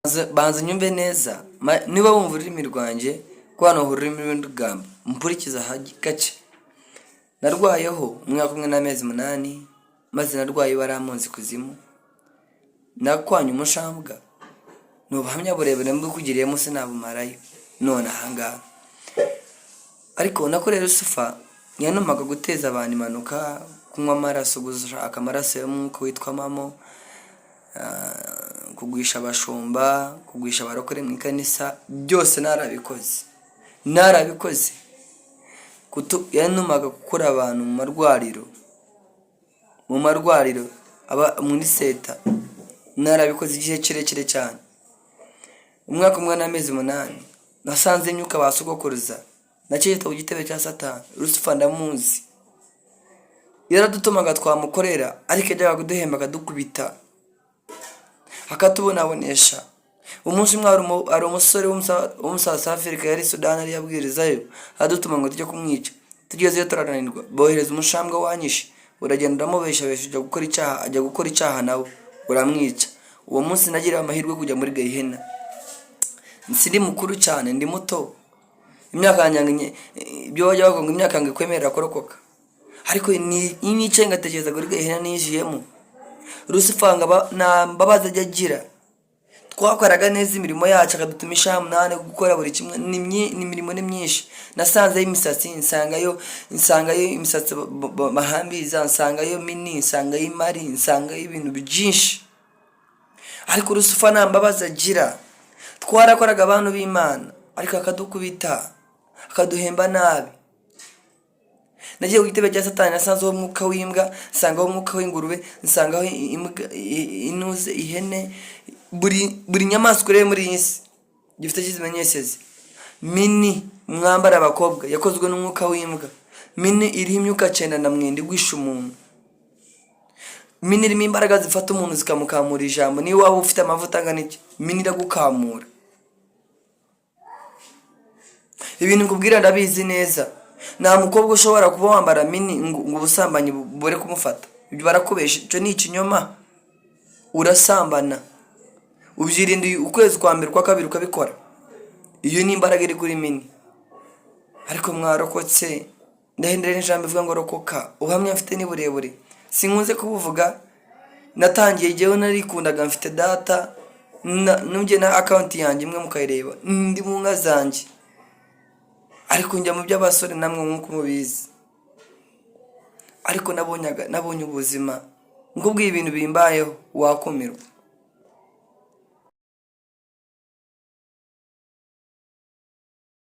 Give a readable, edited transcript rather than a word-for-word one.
Banza nyumve neza niba wumva ururimi rwanjye ko hano ururimi rw'indugamba mpurikiza gace. Narwayeho umwaka umwe n'amezi 8 maze narwaye baramunzi kuzimu nakwanya umushambwa n'ubuhamya burebure mbukugiriyemo sinabumarayo none ahangaha. Ariko nakorera Lucifer yanumaga guteza abantu impanuka, kunywa amaraso, gushaka amaraso y'umwuka witwa mamo, kugwisha abashumba, kugwisha abarokore mu ikanisa, byose narabikoze. Yanumaga gukora abantu mu marwariro aba muri seta, narabikoze igihe kirekire cyane. Umwaka umwe n'amezi 8 nasanze nyuka basugokoruza nakiyita ku gitebe cya Satani. Lucifer ndamuzi, yaradutumaga twamukorera, ariko ajyaga kuduhemba akadukubita akatubonabonesha. Umunsi mwari ari umusore w'umusaza Afrika yari Sudan ari yabwirizayo adutuma ngo tujye kumwica. Tugezeyo turaranirwa, bohereza umushambwa wanyishe, uragenda uramubesha ajya gukora icyaha nawe uramwica. Uwo munsi nagira amahirwe kujya muri Gehena. Nsindi mukuru cyane, ndi muto, imyaka yanjye byo bajya bavuga ngo imyaka yanjye kwemerera korokoka, ariko ni cenga tekereza muri Gehena nijiyemo. Lucifer mbabaza ajya agira, twakoraga neza imirimo yacu akadutuma ishamunane gukora buri kimwe. Imirimo ni myinshi. Nasanzeyo imisatsi, nsangayo imisatsi bahambiza, nsangayo mini, nsangayo imari, nsangayo ibintu byinshi. Ariko Lucifer nta mbabazi agira. Twarakoraga abantu b'Imana, ariko akadukubita akaduhemba nabi. Nagiye ku gitebe cya Satani, nasanzeho umwuka w'imbwa, nsangaho umwuka w'ingurube, nsangaho inuze, ihene, buri nyamaswa uri muri iyi si gifite kizimenyeseze. Mini mwambara abakobwa yakozwe n'umwuka w'imbwa. Mini iriho imyuka 9 na mwende gwisha umuntu. Mini irimo imbaraga zifata umuntu zikamukamura ijambo. Ni waba ufite amavuta angana iki, mini iragukamura. Ibintu nkubwira ndabizi neza. Nta mukobwa ushobora kuba wambara mini ngo ubusambanyi bure kumufata. Ibyo barakubesha, icyo ni ikinyoma. Urasambana, ubyirinde ukwezi kwa mbere kwa kabiri ukabikora. Iyo ni imbaraga iri kuri mini. Ariko mwarokotse, ndahendera n'ijambo ivuga ngo rokoka. Ubuhamya mfite ni burebure, sinkunze kubuvuga. Natangiye igihe narikundaga, mfite data nubye na account yanjye imwe mukayireba, ndi mu nka zanjye, ariko njya mu by'abasore namwe nkuko mubizi. Ariko nabonye ubuzima, ngubwiye ibintu bimbayeho wakumirwa.